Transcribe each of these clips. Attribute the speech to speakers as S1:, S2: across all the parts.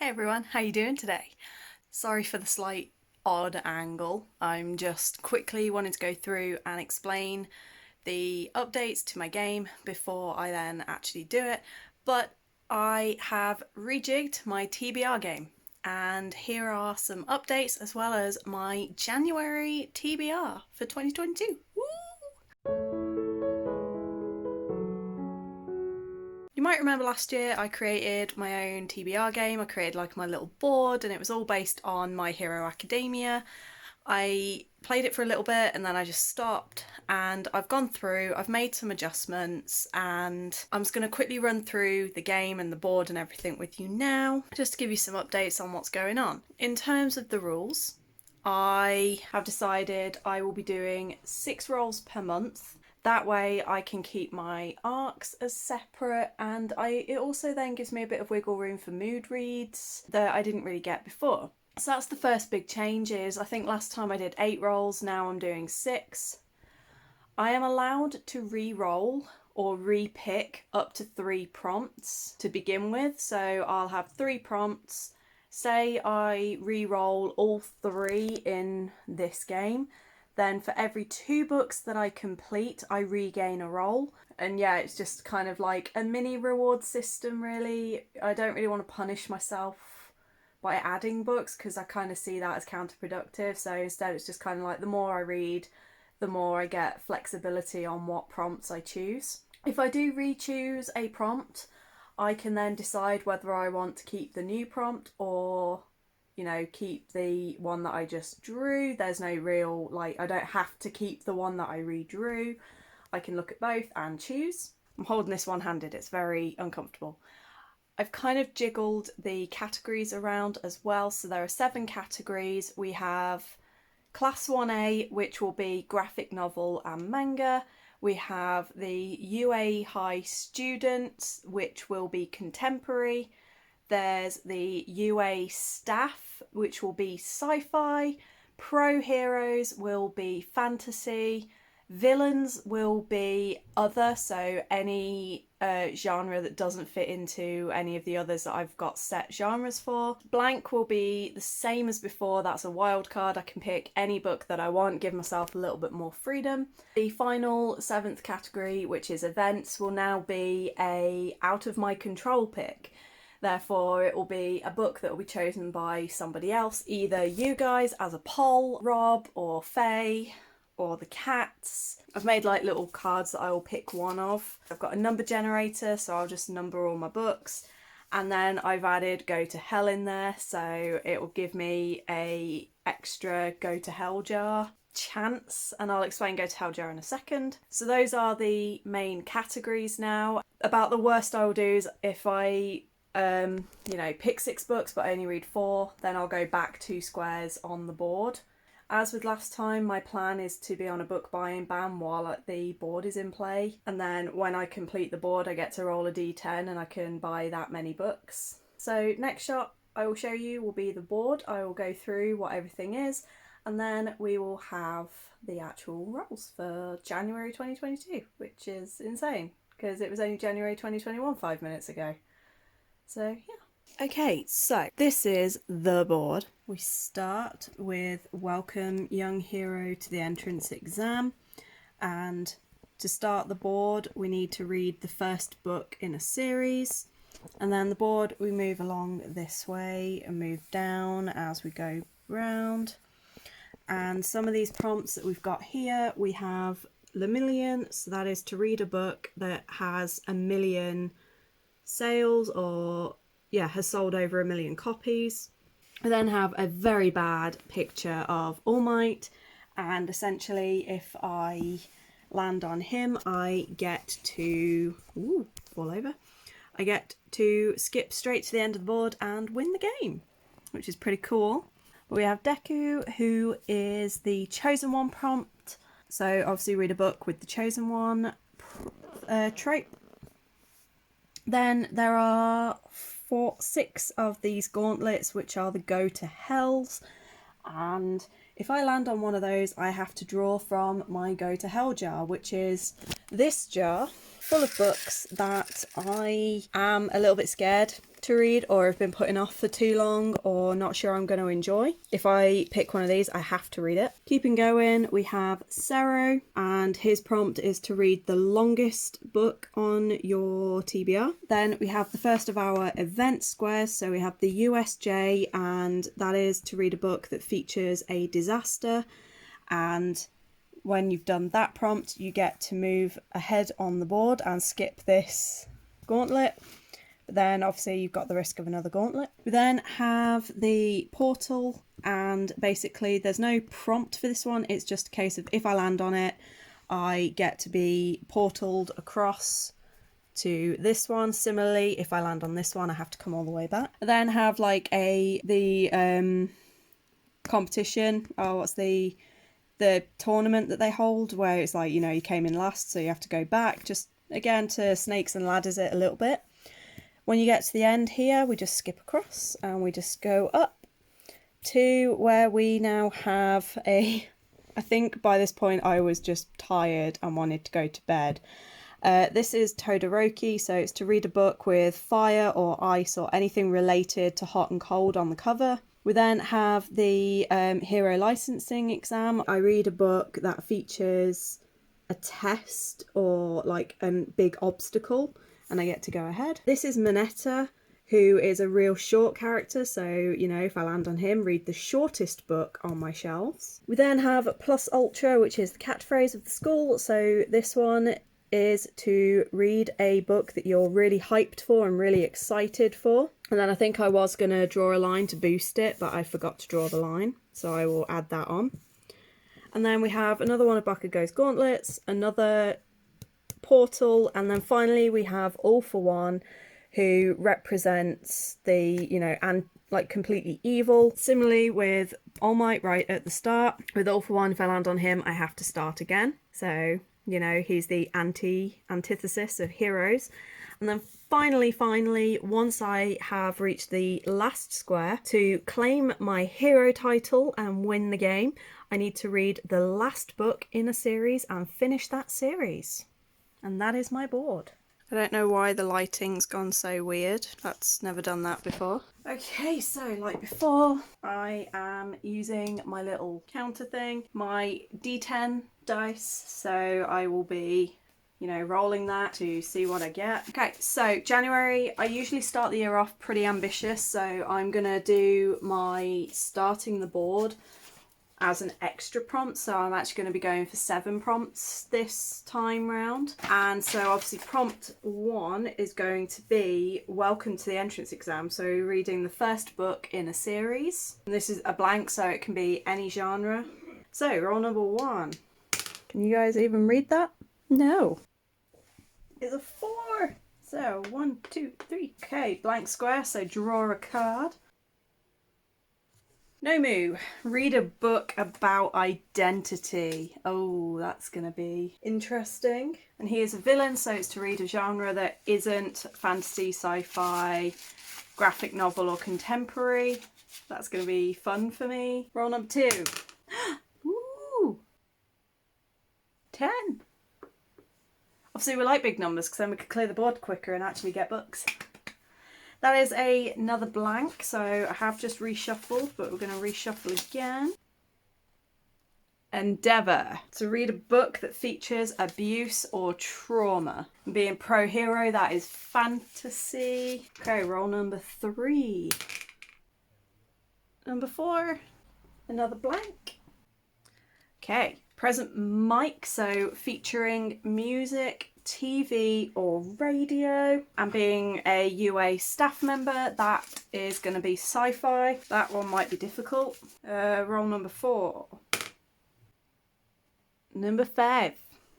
S1: Hey everyone, how you doing today? Sorry for the slight odd angle. I'm just quickly wanting to go through and explain the updates to my game before I then actually do it. But I have rejigged my TBR game, and here are some updates as well as my January TBR for 2022. Woo! You might remember last year I created my own TBR game. I created like my little board and it was all based on my Hero Academia. I played it for a little bit and then I just stopped, and I've gone through, I've made some adjustments, and I'm just going to quickly run through the game and the board and everything with you now, just to give you some updates on what's going on. In terms of the rules, I have decided I will be doing 6 rolls per month. That way I can keep my arcs as separate, and it also then gives me a bit of wiggle room for mood reads that I didn't really get before. So that's the first big change. Is I think last time I did 8 rolls, now I'm doing 6. I am allowed to re-roll or re-pick up to 3 prompts to begin with. So I'll have 3 prompts. Say I re-roll all 3 in this game. Then for every 2 books that I complete, I regain a roll. And yeah, it's just kind of like a mini reward system, really. I don't really want to punish myself by adding books because I kind of see that as counterproductive. So instead it's just kind of like the more I read, the more I get flexibility on what prompts I choose. If I do re-choose a prompt, I can then decide whether I want to keep the new prompt or, you know, keep the one that I just drew. There's no real, like, I don't have to keep the one that I redrew. I can look at both and choose. I'm holding this one-handed, it's very uncomfortable. I've kind of jiggled the categories around as well. So there are 7 categories. We have Class 1A, which will be graphic novel and manga. We have the UA High Student, which will be contemporary. There's the UA Staff, which will be sci-fi. Pro Heroes will be fantasy. Villains will be other, so any genre that doesn't fit into any of the others that I've got set genres for. Blank will be the same as before. That's a wild card. I can pick any book that I want, give myself a little bit more freedom. The final 7th category, which is events, will now be a out of my control pick. Therefore, it will be a book that will be chosen by somebody else, either you guys as a poll, Rob or Faye, or the cats. I've made like little cards that I will pick one of. I've got a number generator, so I'll just number all my books. And then I've added Go to Hell in there, so it will give me a extra Go to Hell jar chance, and I'll explain Go to Hell jar in a second. So those are the main categories now. About the worst I will do is if I pick 6 books but I only read 4, then I'll go back 2 squares on the board. As with last time, my plan is to be on a book buying ban while the board is in play, and then when I complete the board I get to roll a d10 and I can buy that many books. So next shot I will show you will be the board. I will go through what everything is, and then we will have the actual rolls for January 2022, which is insane because it was only January 2021 5 minutes ago. So yeah. Okay, so this is the board. We start with Welcome Young Hero to the Entrance Exam, and to start the board we need to read the first book in a series, and then the board we move along this way and move down as we go round. And some of these prompts that we've got here, we have the million, so that is to read a book that has 1 million sales or has sold over 1 million copies. I then have a very bad picture of All Might, and essentially if I land on him I get to fall over. I get to skip straight to the end of the board and win the game, which is pretty cool. But we have Deku, who is the Chosen One prompt. So obviously read a book with the Chosen One trait. Then there are 6 of these gauntlets, which are the Go to Hells, and if I land on one of those I have to draw from my Go to Hell jar, which is this jar full of books that I am a little bit scared to read or have been putting off for too long or not sure I'm going to enjoy. If I pick one of these, I have to read it. Keeping going, we have Sero, and his prompt is to read the longest book on your TBR. Then we have the first of our event squares, so we have the USJ, and that is to read a book that features a disaster, and when you've done that prompt, you get to move ahead on the board and skip this gauntlet. But then obviously you've got the risk of another gauntlet. We then have the portal, and basically there's no prompt for this one. It's just a case of if I land on it, I get to be portaled across to this one. Similarly, if I land on this one, I have to come all the way back. I then have like the competition. Oh, what's the tournament that they hold, where it's like, you know, you came in last, so you have to go back, just again to snakes and ladders it a little bit. When you get to the end here, we just skip across and we just go up to where we now have I think by this point I was just tired and wanted to go to bed. This is Todoroki, so it's to read a book with fire or ice or anything related to hot and cold on the cover. We then have the Hero licensing exam. I read a book that features a test or like a big obstacle, and I get to go ahead. This is Mineta, who is a real short character, so, you know, if I land on him, read the shortest book on my shelves. We then have Plus Ultra, which is the catchphrase of the school, so this one is to read a book that you're really hyped for and really excited for. And then I think I was going to draw a line to boost it, but I forgot to draw the line, so I will add that on. And then we have another one of Bakugo's gauntlets, another portal, and then finally we have All for One, who represents the, you know, and like completely evil. Similarly with All Might right at the start. With All for One, if I land on him, I have to start again. So, you know, he's the antithesis of heroes. And then finally, once I have reached the last square, to claim my hero title and win the game, I need to read the last book in a series and finish that series. And that is my board. I don't know why the lighting's gone so weird. That's never done that before. Okay, so like before, I am using my little counter thing, my D10 dice, so I will be, you know, rolling that to see what I get. Okay, so January, I usually start the year off pretty ambitious, so I'm gonna do my starting the board as an extra prompt, so I'm actually going to be going for 7 prompts this time round. And so obviously prompt 1 is going to be welcome to the entrance exam, so reading the first book in a series. And this is a blank, so it can be any genre. So roll number 1. Can you guys even read that? No. It's a 4. So 1, 2, 3. Okay, blank square, so draw a card. Nomu, read a book about identity. Oh, that's going to be interesting. And he is a villain, so it's to read a genre that isn't fantasy, sci-fi, graphic novel or contemporary. That's going to be fun for me. Roll number 2. Ooh, 10. Obviously we like big numbers because then we could clear the board quicker and actually get books. That is another blank, so I have just reshuffled, but we're going to reshuffle again. Endeavour, to read a book that features abuse or trauma. Being pro-hero, that is fantasy. Okay, roll number 3. Number 4, another blank. Okay, present mic, so featuring music, TV or radio, and being a UA staff member, that is going to be sci-fi. That one might be difficult. Roll number 4. Number 5.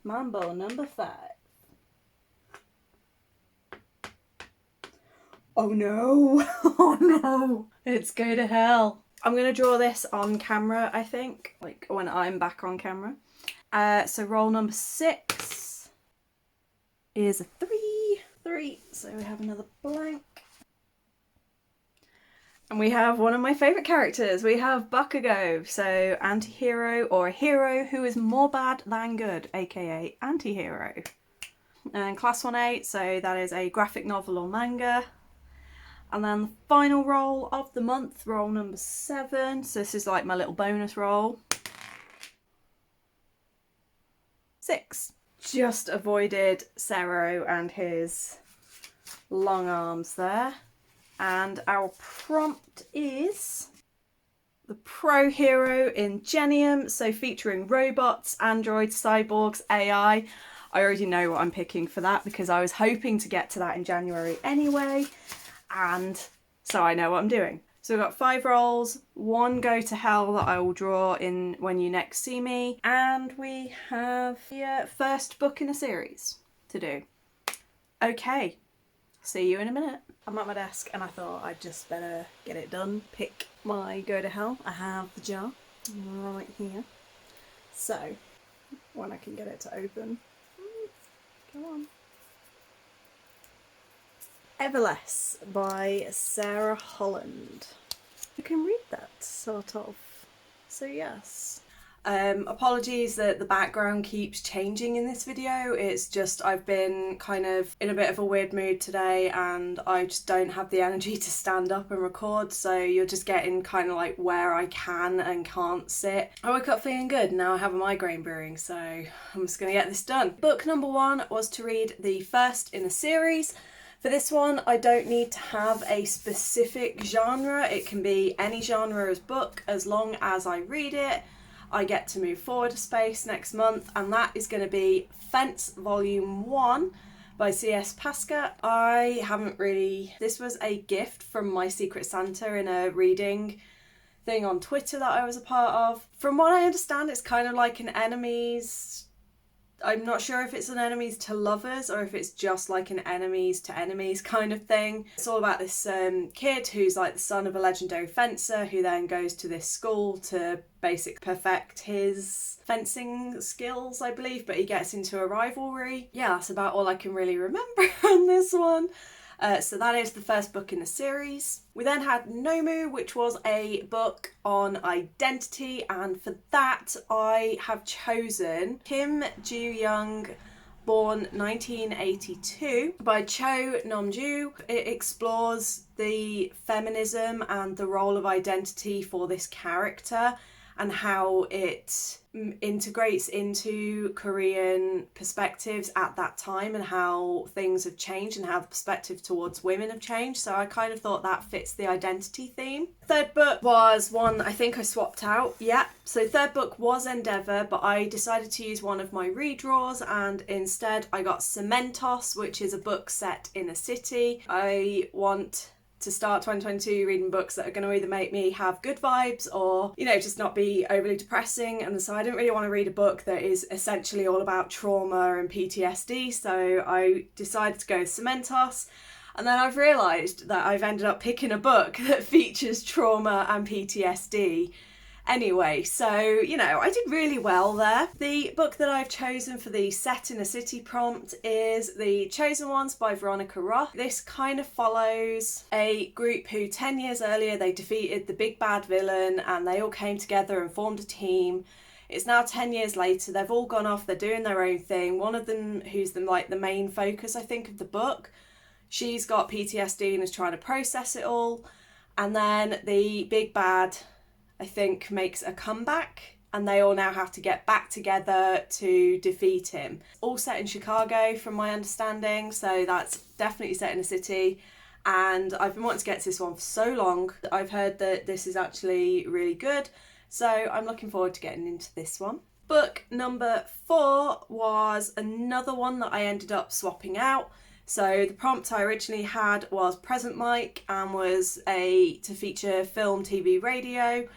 S1: Mambo number 5. Oh no! Oh no! It's go to hell. I'm going to draw this on camera, I think, like when I'm back on camera. So roll number 6. Is a 3, so we have another blank. And we have one of my favourite characters, we have Bakugo, so anti-hero or a hero who is more bad than good, aka anti-hero. And class 1A, so that is a graphic novel or manga. And then the final roll of the month, roll number 7. So this is like my little bonus roll. 6. Just avoided Sero and his long arms there. And our prompt is the Pro Hero Ingenium, so featuring robots, androids, cyborgs, AI. I already know what I'm picking for that because I was hoping to get to that in January anyway, and so I know what I'm doing. So we've got 5 rolls, 1 go to hell that I will draw in when you next see me, and we have the first book in a series to do. Okay, see you in a minute. I'm at my desk and I thought I'd just better get it done. Pick my go to hell. I have the jar right here. So, when I can get it to open. Come on. Everless by Sarah Holland. You can read that, sort of. So yes. Apologies that the background keeps changing in this video. It's just I've been kind of in a bit of a weird mood today and I just don't have the energy to stand up and record, so you're just getting kind of like where I can and can't sit. I woke up feeling good, now I have a migraine brewing, so I'm just gonna get this done. Book number 1 was to read the first in a series. For this one, I don't need to have a specific genre. It can be any genre as book, as long as I read it. I get to move forward a space next month, and that is going to be Fence Volume 1 by C.S. Pasca. I haven't really... This was a gift from my Secret Santa in a reading thing on Twitter that I was a part of. From what I understand, it's kind of like an enemies... I'm not sure if it's an enemies to lovers or if it's just like an enemies to enemies kind of thing. It's all about this kid who's like the son of a legendary fencer who then goes to this school to basically perfect his fencing skills, I believe, but he gets into a rivalry. Yeah, that's about all I can really remember on this one. So that is the first book in the series. We then had Nomu, which was a book on identity, and for that I have chosen Kim Joo-young, born 1982, by Cho Namju. It explores the feminism and the role of identity for this character and how it integrates into Korean perspectives at that time and how things have changed and how the perspective towards women have changed. So I kind of thought that fits the identity theme. Third book was one I think I swapped out. Yeah, so third book was Endeavour, but I decided to use one of my redraws and instead I got Cementos, which is a book set in a city. I want to start 2022 reading books that are going to either make me have good vibes or, you know, just not be overly depressing. And so I didn't really want to read a book that is essentially all about trauma and PTSD, so I decided to go with Cementos. And then I've realised that I've ended up picking a book that features trauma and PTSD anyway, so, you know, I did really well there. The book that I've chosen for the Set in a City prompt is The Chosen Ones by Veronica Roth. This kind of follows a group who 10 years earlier they defeated the big bad villain and they all came together and formed a team. It's now 10 years later, they've all gone off, they're doing their own thing. One of them, who's the main focus I think of the book, she's got PTSD and is trying to process it all. And then the big bad, I think, makes a comeback and they all now have to get back together to defeat him. All set in Chicago from my understanding, so that's definitely set in a city, and I've been wanting to get to this one for so long. I've heard that this is actually really good, so I'm looking forward to getting into this one. Book number 4 was another one that I ended up swapping out. So the prompt I originally had was Present Mic and was to feature film, TV, radio.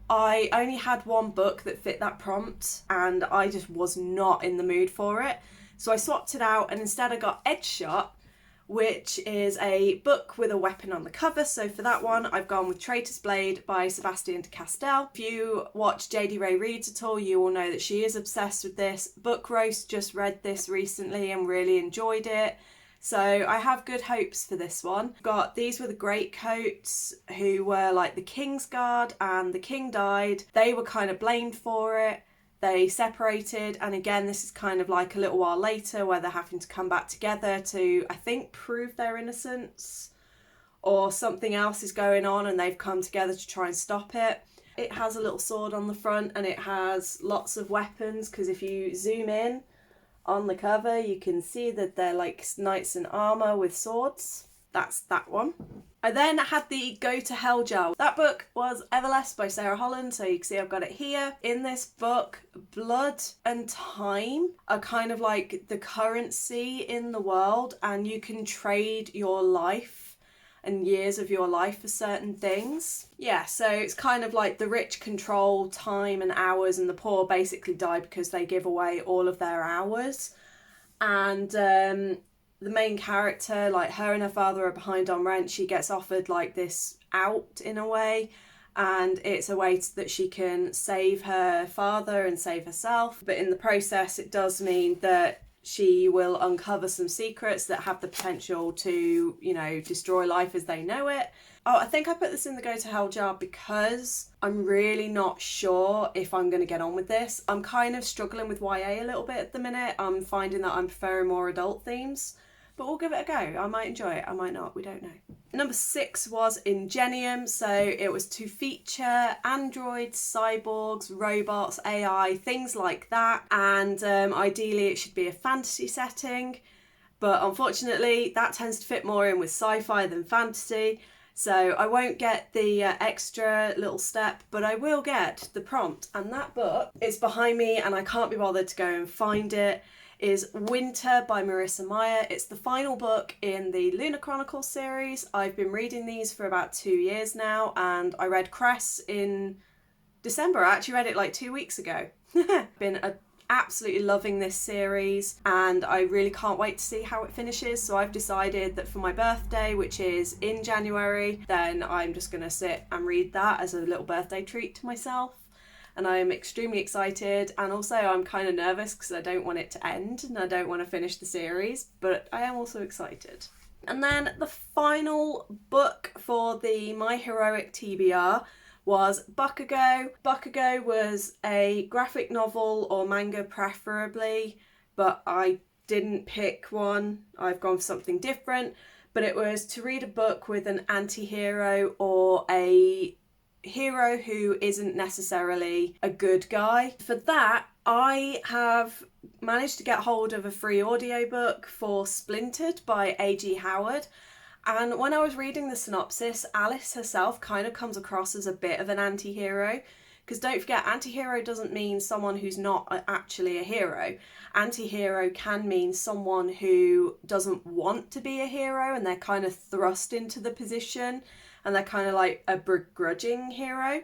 S1: I only had one book that fit that prompt and I just was not in the mood for it. So I swapped it out and instead I got Edge Shot, which is a book with a weapon on the cover. So for that one, I've gone with Traitor's Blade by Sebastian Decastel. If you watch JD Ray Reads at all, you will know that she is obsessed with this. Book Roast just read this recently and really enjoyed it. So I have good hopes for this one. These were the Greatcoats who were like the King's Guard and the king died. They were kind of blamed for it. They separated, and again this is kind of like a little while later where they're having to come back together to, I think, prove their innocence or something else is going on and they've come together to try and stop it. It has a little sword on the front and it has lots of weapons, because if you zoom in on the cover you can see that they're like knights in armour with swords. That's that one. I then had the Go to Hell Jar. That book was Everless by Sarah Holland, so you can see I've got it here. In this book, blood and time are kind of like the currency in the world, and you can trade your life and years of your life for certain things. Yeah, so it's kind of like the rich control time and hours, and the poor basically die because they give away all of their hours. And the main character, like her and her father are behind on rent. She gets offered like this out in a way, and it's a way that she can save her father and save herself. But in the process, it does mean that she will uncover some secrets that have the potential to, you know, destroy life as they know it. Oh, I think I put this in the Go to Hell Jar because I'm really not sure if I'm going to get on with this. I'm kind of struggling with YA a little bit at the minute. I'm finding that I'm preferring more adult themes. But we'll give it a go. I might enjoy it, I might not, we don't know. Number 6 was Ingenium. So it was to feature androids, cyborgs, robots, AI, things like that. And ideally it should be a fantasy setting. But unfortunately that tends to fit more in with sci-fi than fantasy. So I won't get the extra little step, but I will get the prompt. And that book is behind me and I can't be bothered to go and find it. Is Winter by Marissa Meyer. It's the final book in the Lunar Chronicles series. I've been reading these for about 2 years now, and I read Cress in December. I actually read it like 2 weeks ago. Been absolutely loving this series, and I really can't wait to see how it finishes. So I've decided that for my birthday, which is in January, then I'm just going to sit and read that as a little birthday treat to myself. And I'm extremely excited, and also I'm kind of nervous because I don't want it to end and I don't want to finish the series, but I am also excited. And then the final book for the My Heroic TBR was Bakugo. Bakugo was a graphic novel or manga preferably, but I didn't pick one. I've gone for something different, but it was to read a book with an anti-hero or a hero who isn't necessarily a good guy. For that, I have managed to get hold of a free audiobook for Splintered by A.G. Howard. And when I was reading the synopsis, Alice herself kind of comes across as a bit of an anti-hero. Because don't forget, anti-hero doesn't mean someone who's not actually a hero. Anti-hero can mean someone who doesn't want to be a hero and they're kind of thrust into the position. And they're kind of like a begrudging hero.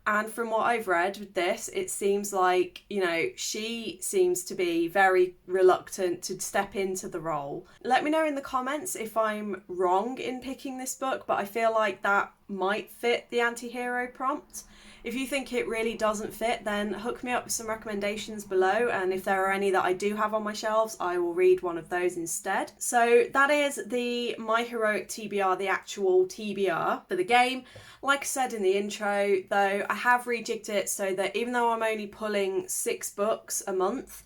S1: And from what I've read with this, it seems like, you know, she seems to be very reluctant to step into the role. Let me know in the comments if I'm wrong in picking this book, but I feel like that might fit the anti-hero prompt. If you think it really doesn't fit, then hook me up with some recommendations below, and if there are any that I do have on my shelves, I will read one of those instead. So that is the My Heroic TBR, the actual TBR for the game. Like I said in the intro, though, I have rejigged it so that even though I'm only pulling 6 books a month,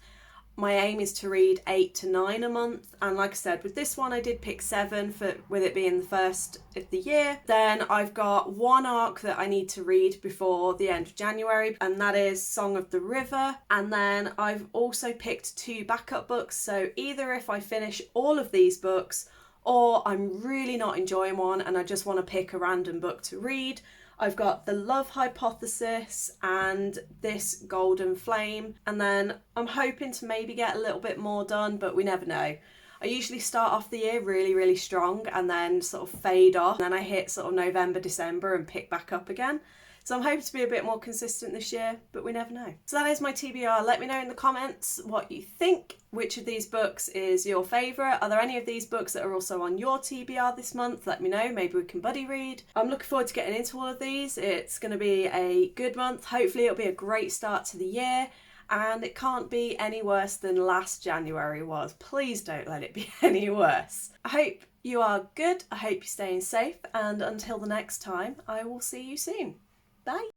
S1: my aim is to read 8 to 9 a month. And like I said, with this one I did pick 7 with it being the first of the year. Then I've got one arc that I need to read before the end of January, and that is Song of the River. And then I've also picked 2 backup books, so either if I finish all of these books or I'm really not enjoying one and I just want to pick a random book to read, I've got The Love Hypothesis and this Golden Flame, and then I'm hoping to maybe get a little bit more done, but we never know. I usually start off the year really, really strong and then sort of fade off, and then I hit sort of November, December and pick back up again. So I'm hoping to be a bit more consistent this year, but we never know. So that is my TBR. Let me know in the comments what you think. Which of these books is your favourite? Are there any of these books that are also on your TBR this month? Let me know. Maybe we can buddy read. I'm looking forward to getting into all of these. It's going to be a good month. Hopefully it'll be a great start to the year. And it can't be any worse than last January was. Please don't let it be any worse. I hope you are good. I hope you're staying safe. And until the next time, I will see you soon. Bye.